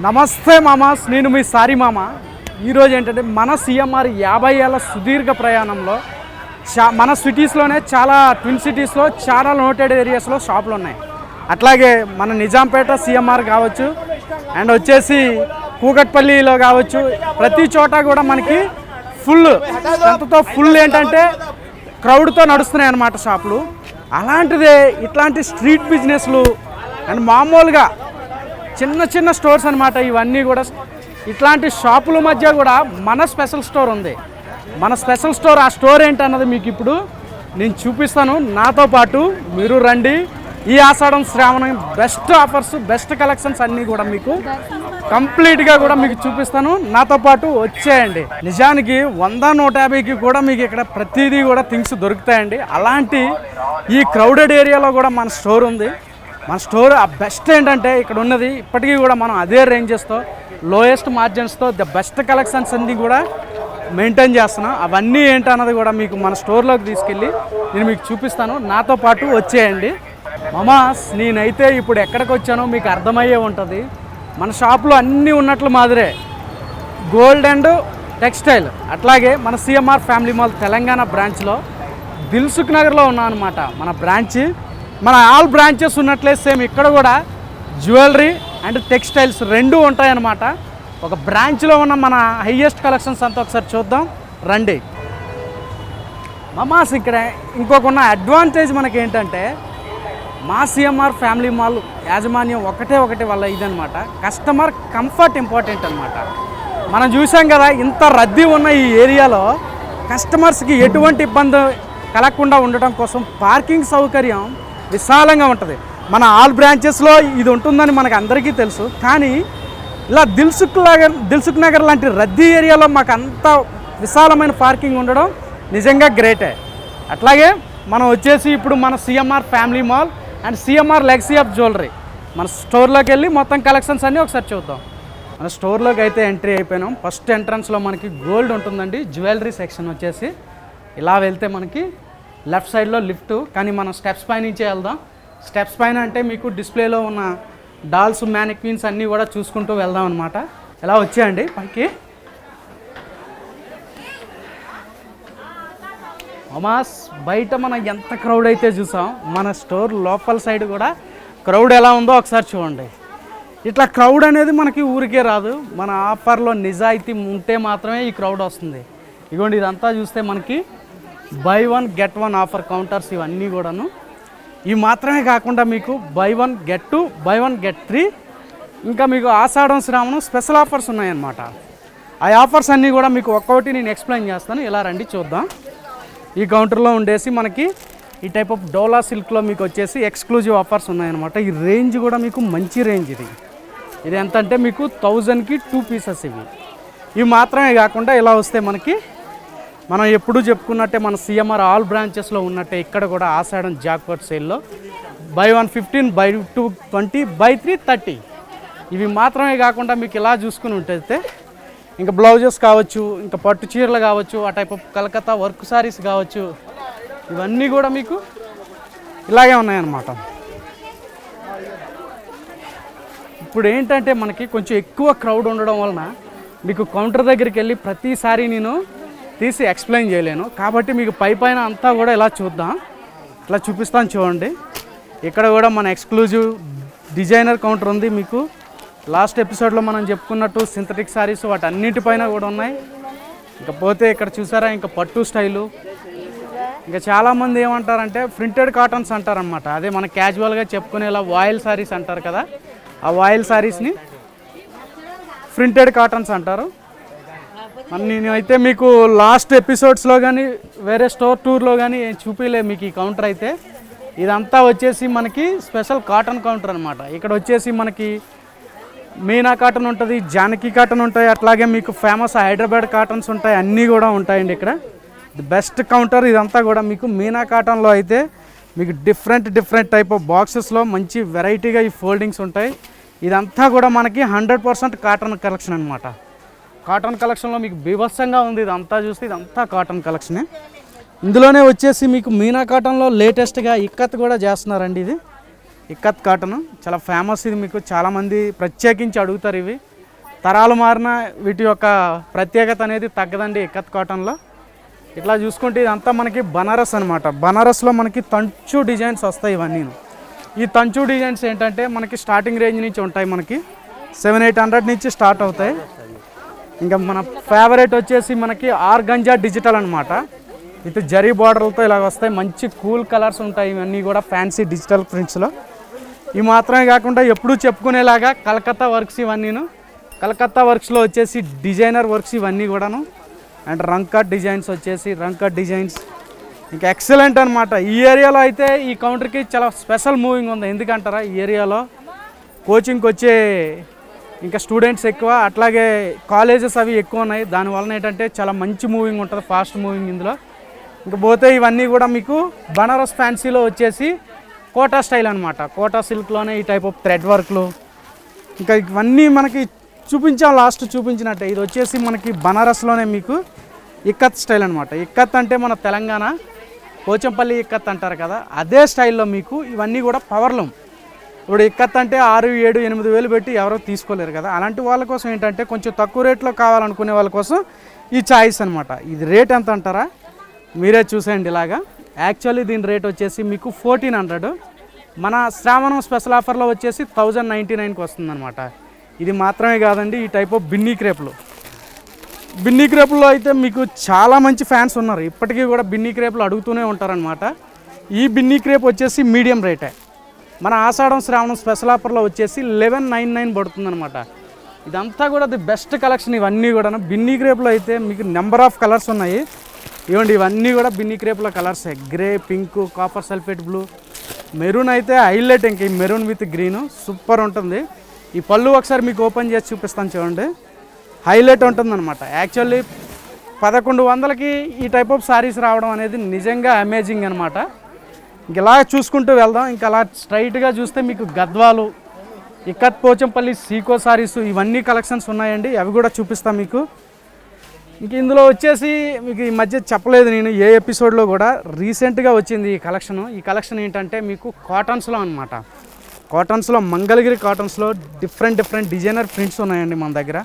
నమస్తే మామాస్, నేను మీ సారీ మామ. ఈరోజు ఏంటంటే మన సిఎంఆర్ 50 ఏళ్ళ సుదీర్ఘ ప్రయాణంలో మన సిటీస్లోనే చాలా ట్విన్ సిటీస్లో చాలా నోటెడ్ ఏరియాస్లో షాపులు ఉన్నాయి. అట్లాగే మన నిజాంపేట సిఎంఆర్ కావచ్చు, అండ్ వచ్చేసి కూకట్పల్లిలో కావచ్చు, ప్రతి చోట కూడా మనకి ఫుల్ ఏంటంటే క్రౌడ్తో నడుస్తున్నాయి అన్నమాట షాపులు. అలాంటిదే ఇట్లాంటి స్ట్రీట్ బిజినెస్లు అండ్ మామూలుగా చిన్న చిన్న స్టోర్స్ అనమాట. ఇవన్నీ కూడా ఇట్లాంటి షాపుల మధ్య కూడా మన స్పెషల్ స్టోర్ ఉంది. మన స్పెషల్ స్టోర్, ఆ స్టోర్ ఏంటన్నది మీకు ఇప్పుడు నేను చూపిస్తాను. నాతో పాటు మీరు రండి. ఈ ఆషాఢం శ్రావణం బెస్ట్ ఆఫర్స్, బెస్ట్ కలెక్షన్స్ అన్నీ కూడా మీకు కంప్లీట్గా కూడా మీకు చూపిస్తాను. నాతో పాటు వచ్చేయండి. నిజానికి 100-150కి కూడా మీకు ఇక్కడ ప్రతిదీ కూడా థింగ్స్ దొరుకుతాయండి. అలాంటి ఈ క్రౌడెడ్ ఏరియాలో కూడా మన స్టోర్ ఉంది. మన స్టోర్ ఆ బెస్ట్ ఏంటంటే ఇక్కడ ఉన్నది ఇప్పటికీ కూడా మనం అదే రేంజెస్తో, లోయెస్ట్ మార్జిన్స్తో ద బెస్ట్ కలెక్షన్స్ అన్నీ కూడా మెయింటైన్ చేస్తున్నాం. అవన్నీ ఏంటన్నది కూడా మీకు మన స్టోర్లోకి తీసుకెళ్ళి నేను మీకు చూపిస్తాను. నాతో పాటు వచ్చేయండి. మామాస్, నేనైతే ఇప్పుడు ఎక్కడికి వచ్చానో మీకు అర్థమయ్యే ఉంటుంది. మన షాప్లో అన్నీ ఉన్నట్లు మాదిరే గోల్డ్ అండ్ టెక్స్టైల్, అట్లాగే మన సిఎంఆర్ ఫ్యామిలీ మాల్ తెలంగాణ బ్రాంచ్లో దిల్సుఖ్ నగర్లో ఉన్నాం అనమాట మన బ్రాంచ్. మన ఆల్ బ్రాంచెస్ ఉన్నట్లే సేమ్ ఇక్కడ కూడా జ్యువెలరీ అండ్ టెక్స్టైల్స్ రెండూ ఉంటాయన్నమాట. ఒక బ్రాంచ్లో ఉన్న మన హైయెస్ట్ కలెక్షన్స్ అంతా ఒకసారి చూద్దాం రండి. మామాస్, ఇక్కడ ఇంకొక అడ్వాంటేజ్ మనకి ఏంటంటే మా సిఎంఆర్ ఫ్యామిలీ మాల్ యాజమాన్యం ఒకటే వల్ల ఇదనమాట, కస్టమర్ కంఫర్ట్ ఇంపార్టెంట్ అనమాట. మనం చూసాం కదా, ఇంత రద్దీ ఉన్న ఈ ఏరియాలో కస్టమర్స్కి ఎటువంటి ఇబ్బంది కలగకుండా ఉండటం కోసం పార్కింగ్ సౌకర్యం విశాలంగా ఉంటుంది. మన ఆల్ బ్రాంచెస్లో ఇది ఉంటుందని మనకు అందరికీ తెలుసు. కానీ ఇలా దిల్సుఖ్ నగర్ లాంటి రద్దీ ఏరియాలో మాకు అంత విశాలమైన పార్కింగ్ ఉండడం నిజంగా గ్రేటే. అట్లాగే మనం వచ్చేసి ఇప్పుడు మన CMR family mall and CMR legacy of jewellery మన స్టోర్లోకి వెళ్ళి మొత్తం కలెక్షన్స్ అన్నీ ఒకసారి చూద్దాం. మన స్టోర్లోకి అయితే ఎంట్రీ అయిపోయినాం. ఫస్ట్ ఎంట్రన్స్లో మనకి గోల్డ్ ఉంటుందండి. జ్యువెలరీ సెక్షన్ వచ్చేసి ఇలా వెళ్తే మనకి లెఫ్ట్ సైడ్లో లిఫ్ట్, కానీ మనం స్టెప్స్ పై నుంచే వెళ్దాం. స్టెప్స్ పైన అంటే మీకు డిస్ప్లేలో ఉన్న డాల్స్, మ్యానిక్విన్స్ అన్నీ కూడా చూసుకుంటూ వెళ్దాం అనమాట. ఎలా వచ్చాయండి పైకి. మామాస్, బయట మనం ఎంత క్రౌడ్ అయితే చూసాం, మన స్టోర్ లోపల సైడ్ కూడా క్రౌడ్ ఎలా ఉందో ఒకసారి చూడండి. ఇట్లా క్రౌడ్ అనేది మనకి ఊరికే రాదు. మన ఆఫర్లో నిజాయితీ ఉంటే మాత్రమే ఈ క్రౌడ్ వస్తుంది. ఇదిగోండి, ఇదంతా చూస్తే మనకి బై 1 గెట్ 1 ఆఫర్ కౌంటర్స్ ఇవన్నీ కూడాను. ఇవి మాత్రమే కాకుండా మీకు బై 1 గెట్ 2, బై 1 గెట్ 3, ఇంకా మీకు ఆషాఢం శ్రావణం స్పెషల్ ఆఫర్స్ ఉన్నాయన్నమాట. ఆ ఆఫర్స్ అన్నీ కూడా మీకు ఒక్కొక్కటి నేను ఎక్స్ప్లెయిన్ చేస్తాను. ఇలా రండి చూద్దాం. ఈ కౌంటర్లో ఉండేసి మనకి ఈ టైప్ ఆఫ్ డోలా సిల్క్లో మీకు వచ్చేసి ఎక్స్క్లూజివ్ ఆఫర్స్ ఉన్నాయన్నమాట. ఈ రేంజ్ కూడా మీకు మంచి రేంజ్. ఇది ఎంత అంటే మీకు 1000కి 2 పీసెస్ ఇవి మాత్రమే కాకుండా ఇలా వస్తే మనకి మనం ఎప్పుడూ చెప్పుకున్నట్టే మన సిఎంఆర్ ఆల్ బ్రాంచెస్లో ఉన్నట్టే ఇక్కడ కూడా ఆషాఢం జాక్పాట్ సేల్లో బై 1 15, బై 2 20, బై 3 30 ఇవి మాత్రమే కాకుండా మీకు ఇలా చూసుకుని ఉంటే ఇంకా బ్లౌజెస్ కావచ్చు, ఇంకా పట్టు చీరలు కావచ్చు, ఆ type of Calcutta work saris కావచ్చు, ఇవన్నీ కూడా మీకు ఇలాగే ఉన్నాయన్నమాట. ఇప్పుడు ఏంటంటే మనకి కొంచెం ఎక్కువ క్రౌడ్ ఉండడం వలన మీకు కౌంటర్ దగ్గరికి వెళ్ళి ప్రతిసారి నేను తీసి ఎక్స్ప్లెయిన్ చేయలేను. కాబట్టి మీకు పైన అంతా కూడా ఇలా చూద్దాం. ఇట్లా చూపిస్తాను చూడండి. ఇక్కడ కూడా మన ఎక్స్క్లూజివ్ డిజైనర్ కౌంటర్ ఉంది. మీకు లాస్ట్ ఎపిసోడ్లో మనం చెప్పుకున్నట్టు సింథటిక్ శారీస్ వాటన్నిటిపైన కూడా ఉన్నాయి. ఇకపోతే ఇక్కడ చూసారా, ఇంకా పట్టు స్టైలు, ఇంకా చాలామంది ఏమంటారంటే ప్రింటెడ్ కాటన్స్ అంటారనమాట. అదే మన క్యాజువల్గా చెప్పుకునేలా వాయిల్ శారీస్ అంటారు కదా, ఆ వాయిల్ శారీస్ని ప్రింటెడ్ కాటన్స్ అంటారు. నేనైతే మీకు లాస్ట్ ఎపిసోడ్స్లో కానీ వేరే స్టోర్ టూర్లో కానీ చూపించలే మీకు ఈ కౌంటర్ అయితే. ఇదంతా వచ్చేసి మనకి స్పెషల్ కాటన్ కౌంటర్ అనమాట. ఇక్కడ వచ్చేసి మనకి మీనా కాటన్ ఉంటుంది, జానకి కాటన్ ఉంటాయి, అట్లాగే మీకు ఫేమస్ హైదరాబాద్ కాటన్స్ ఉంటాయి, అన్నీ కూడా ఉంటాయండి ఇక్కడ. ది బెస్ట్ కౌంటర్ ఇదంతా కూడా. మీకు మీనా కాటన్లో అయితే మీకు డిఫరెంట్ టైప్ ఆఫ్ బాక్సెస్లో మంచి వెరైటీగా ఈ ఫోల్డింగ్స్ ఉంటాయి. ఇదంతా కూడా మనకి 100% కాటన్ కలెక్షన్ అనమాట. కాటన్ కలెక్షన్లో మీకు బీభత్సంగా ఉంది. ఇదంతా చూస్తే ఇదంతా కాటన్ కలెక్షనే. ఇందులోనే వచ్చేసి మీకు మీనా కాటన్లో లేటెస్ట్గా ఇక్కత్ కూడా చేస్తున్నారండి. ఇది ఇక్కత్ కాటన్ చాలా ఫేమస్. ఇది మీకు చాలామంది ప్రత్యేకించి అడుగుతారు. ఇవి తరాలు మారిన వీటి యొక్క ప్రత్యేకత అనేది తగ్గదండి ఇక్కత్ కాటన్లో. ఇట్లా చూసుకుంటే ఇదంతా మనకి బనారస్ అనమాట. బనారస్లో మనకి తంచు డిజైన్స్ వస్తాయి ఇవన్నీ. ఈ తంచు డిజైన్స్ ఏంటంటే మనకి స్టార్టింగ్ రేంజ్ నుంచి ఉంటాయి, మనకి 700-800 నుంచి స్టార్ట్ అవుతాయి. ఇంకా మన ఫేవరెట్ వచ్చేసి మనకి ఆర్గంజా డిజిటల్ అనమాట. ఇది జరీ బార్డర్లతో ఇలాగ వస్తాయి, మంచి కూల్ కలర్స్ ఉంటాయి. ఇవన్నీ కూడా ఫ్యాన్సీ డిజిటల్ ప్రింట్స్లో. ఇవి మాత్రమే కాకుండా ఎప్పుడూ చెప్పుకునేలాగా కలకత్తా వర్క్స్ ఇవన్నీను. కలకత్తా వర్క్స్లో వచ్చేసి డిజైనర్ వర్క్స్ ఇవన్నీ కూడాను. అండ్ రంకట్ డిజైన్స్ వచ్చేసి రంకట్ డిజైన్స్ ఇంకా ఎక్సలెంట్ అనమాట. ఈ ఏరియాలో అయితే ఈ కౌంటర్కి చాలా స్పెషల్ మూవింగ్ ఉంది. ఎందుకంటారా, ఈ ఏరియాలో కోచింగ్కి వచ్చే ఇంకా స్టూడెంట్స్ ఎక్కువ, అట్లాగే కాలేజెస్ అవి ఎక్కువ ఉన్నాయి. దానివల్ల ఏంటంటే చాలా మంచి మూవింగ్ ఉంటుంది, ఫాస్ట్ మూవింగ్ ఇందులో. ఇంకా పోతే ఇవన్నీ కూడా మీకు బనారస్ ఫ్యాన్సీలో వచ్చేసి కోటా స్టైల్ అనమాట. కోటా సిల్క్లోనే ఈ టైప్ ఆఫ్ థ్రెడ్ వర్క్లు ఇంకా ఇవన్నీ మనకి చూపించాం, లాస్ట్ చూపించినట్టే. ఇది వచ్చేసి మనకి బనారస్లోనే మీకు ఇక్కత్ స్టైల్ అనమాట. ఇక్కత్ అంటే మన తెలంగాణ పోచంపల్లి ఇక్కత్ అంటారు కదా, అదే స్టైల్లో మీకు ఇవన్నీ కూడా పవర్లూమ్. ఇప్పుడు ఇక్కత్ అంటే 6, 7, 8 వేలు పెట్టి ఎవరో తీసుకోలేరు కదా, అలాంటి వాళ్ళ కోసం ఏంటంటే కొంచెం తక్కువ రేట్లో కావాలనుకునే వాళ్ళ కోసం ఈ చాయిస్ అనమాట. ఇది రేట్ ఎంత అంటారా, మీరే చూసేయండి ఇలాగా. యాక్చువల్లీ దీని రేట్ వచ్చేసి మీకు 1400. మన శ్రావణం స్పెషల్ ఆఫర్లో వచ్చేసి 1099కి వస్తుందన్నమాట. ఇది మాత్రమే కాదండి, ఈ టైప్ ఆఫ్ బిన్నీ క్రేపులు. బిన్నీ క్రేపుల్లో అయితే మీకు చాలా మంచి ఫ్యాన్స్ ఉన్నారు, ఇప్పటికీ కూడా బిన్నీ క్రేపులు అడుగుతూనే ఉంటారనమాట. ఈ బిన్నీ క్రేప్ వచ్చేసి మీడియం రేటే. మన ఆషాఢం శ్రావణం స్పెషల్ ఆఫర్లో వచ్చేసి 1199 పడుతుందన్నమాట. ఇదంతా కూడా ది బెస్ట్ కలెక్షన్. ఇవన్నీ కూడా బిన్నీ క్రేప్లో అయితే మీకు నెంబర్ ఆఫ్ కలర్స్ ఉన్నాయి. ఇవ్వండి, ఇవన్నీ కూడా బిన్నీ క్రేప్లో కలర్సే. Grey, pink, copper sulphate blue, maroon అయితే హైలైట్. ఇంక ఈ మెరూన్ విత్ గ్రీన్ సూపర్ ఉంటుంది. ఈ పళ్ళు ఒకసారి మీకు ఓపెన్ చేసి చూపిస్తాను చూడండి, హైలైట్ ఉంటుందన్నమాట. యాక్చువల్లీ 1100కి ఈ టైప్ ఆఫ్ సారీస్ రావడం అనేది నిజంగా అమేజింగ్ అనమాట. ఇంక ఇలా చూసుకుంటూ వెళ్దాం. ఇంకా అలా స్ట్రైట్గా చూస్తే మీకు గద్వాలు, ఇక్కత్ పోచంపల్లి సీకో సారీస్ ఇవన్నీ కలెక్షన్స్ ఉన్నాయండి, అవి కూడా చూపిస్తాను మీకు. ఇంక ఇందులో వచ్చేసి మీకు ఈ మధ్య చెప్పలేదు నేను ఏ ఎపిసోడ్లో కూడా, రీసెంట్గా వచ్చింది ఈ కలెక్షన్. ఈ కలెక్షన్ ఏంటంటే మీకు కాటన్స్లో అనమాట. కాటన్స్లో మంగళగిరి కాటన్స్లో డిఫరెంట్ డిజైనర్ ప్రింట్స్ ఉన్నాయండి మన దగ్గర.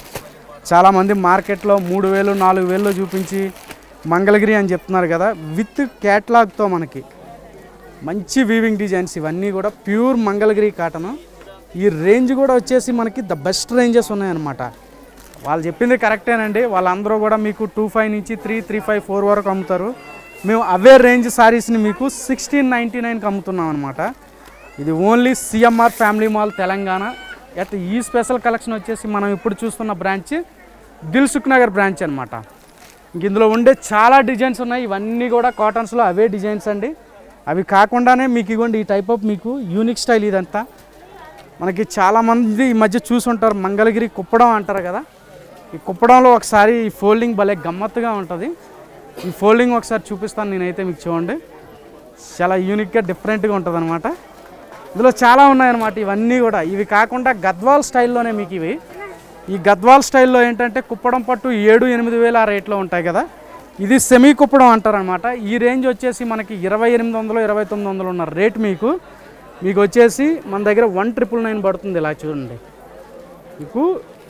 చాలామంది మార్కెట్లో 3000, 4000లో చూపించి మంగళగిరి అని చెప్తున్నారు కదా, విత్ క్యాట్లాగ్తో మనకి మంచి వీవింగ్ డిజైన్స్. ఇవన్నీ కూడా ప్యూర్ మంగళగిరి కాటన్. ఈ రేంజ్ కూడా వచ్చేసి మనకి ద బెస్ట్ రేంజెస్ ఉన్నాయన్నమాట. వాళ్ళు చెప్పింది కరెక్టేనండి, వాళ్ళందరూ కూడా మీకు 25 నుంచి 3, 3, 4 వరకు అమ్ముతారు. మేము అవే రేంజ్ సారీస్ని మీకు 1699కి అమ్ముతున్నాం అనమాట. ఇది only CMR family mall Telangana. అయితే ఈ స్పెషల్ కలెక్షన్ వచ్చేసి మనం ఇప్పుడు చూస్తున్న బ్రాంచ్ దిల్సుఖ్ నగర్ బ్రాంచ్ అనమాట. ఇంక ఇందులో ఉండే చాలా డిజైన్స్ ఉన్నాయి, ఇవన్నీ కూడా కాటన్స్లో అవే డిజైన్స్ అండి. అవి కాకుండానే మీకు ఇవ్వండి ఈ టైప్ ఆఫ్ మీకు యూనిక్ స్టైల్. ఇదంతా మనకి చాలామంది ఈ మధ్య చూసుంటారు, మంగళగిరి కుప్పడం అంటారు కదా. ఈ కుప్పడంలో ఒకసారి ఈ ఫోల్డింగ్ భలే గమ్మత్తుగా ఉంటుంది. ఈ ఫోల్డింగ్ ఒకసారి చూపిస్తాను నేనైతే మీకు చూడండి, చాలా యూనిక్గా డిఫరెంట్గా ఉంటుంది అనమాట. ఇందులో చాలా ఉన్నాయన్నమాట ఇవన్నీ కూడా. ఇవి కాకుండా గద్వాల్ స్టైల్లోనే మీకు ఇవి. ఈ గద్వాల్ స్టైల్లో ఏంటంటే కుప్పడం పట్టు 7-8 వేలు ఆ రేట్లో ఉంటాయి కదా, ఇది సెమీ కుప్పడం అంటారనమాట. ఈ రేంజ్ వచ్చేసి మనకి 2800, 2900 ఉన్న రేట్ మీకు వచ్చేసి మన దగ్గర 1999 పడుతుంది. ఇలా చూడండి, మీకు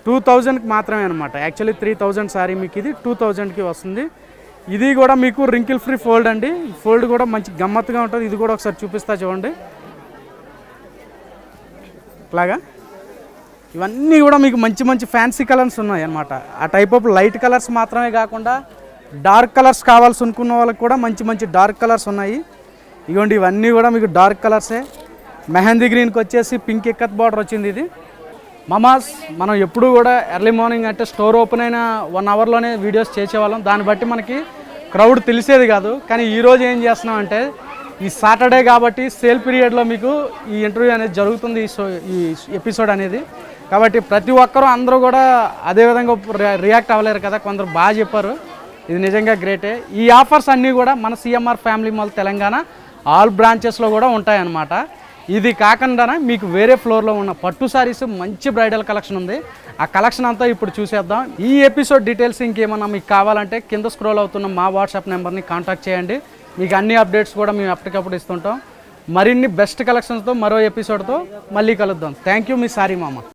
2000కి మాత్రమే అనమాట. యాక్చువల్లీ 3000 సారీ మీకు ఇది 2000కి వస్తుంది. ఇది కూడా మీకు రింకిల్ ఫ్రీ ఫోల్డ్ అండి. ఫోల్డ్ కూడా మంచి గమ్మత్తుగా ఉంటుంది. ఇది కూడా ఒకసారి చూపిస్తా చూడండి. ఇట్లాగా ఇవన్నీ కూడా మీకు మంచి ఫ్యాన్సీ కలర్స్ ఉన్నాయి అన్నమాట. ఆ టైప్ ఆఫ్ లైట్ కలర్స్ మాత్రమే కాకుండా డార్క్ కలర్స్ కావాల్సి అనుకున్న వాళ్ళకి కూడా మంచి డార్క్ కలర్స్ ఉన్నాయి. ఇవ్వండి, ఇవన్నీ కూడా మీకు డార్క్ కలర్సే. మెహందీ గ్రీన్కి వచ్చేసి పింక్ ఇక్కత్ బార్డర్ వచ్చింది. ఇది మమాస్. మనం ఎప్పుడు కూడా ఎర్లీ మార్నింగ్ అంటే స్టోర్ ఓపెన్ అయిన 1 అవర్లోనే వీడియోస్ చేసేవాళ్ళం, దాన్ని బట్టి మనకి క్రౌడ్ తెలిసేది కాదు. కానీ ఈరోజు ఏం చేస్తున్నాం అంటే ఈ సాటర్డే కాబట్టి సేల్ పీరియడ్లో మీకు ఈ ఇంటర్వ్యూ అనేది జరుగుతుంది, ఈ ఎపిసోడ్ అనేది. కాబట్టి ప్రతి ఒక్కరూ అందరూ కూడా అదేవిధంగా రియాక్ట్ అవ్వలేరు కదా, కొందరు బాగా చెప్పారు. ఇది నిజంగా గ్రేటే. ఈ ఆఫర్స్ అన్నీ కూడా మన CMR family mall Telangana all బ్రాంచెస్లో కూడా ఉంటాయన్నమాట. ఇది కాకుండా మీకు వేరే ఫ్లోర్లో ఉన్న పట్టు సారీస్ మంచి బ్రైడల్ కలెక్షన్ ఉంది. ఆ కలెక్షన్ అంతా ఇప్పుడు చూసేద్దాం. ఈ ఎపిసోడ్ డీటెయిల్స్ ఇంకేమన్నా మీకు కావాలంటే కింద స్క్రోల్ అవుతున్న మా వాట్సాప్ నెంబర్ని కాంటాక్ట్ చేయండి. మీకు అన్ని అప్డేట్స్ కూడా మేము ఎప్పటికప్పుడు ఇస్తుంటాం. మరిన్ని బెస్ట్ కలెక్షన్స్తో మరో ఎపిసోడ్తో మళ్ళీ కలుద్దాం. థ్యాంక్ యూ, మీ సారీ మామ.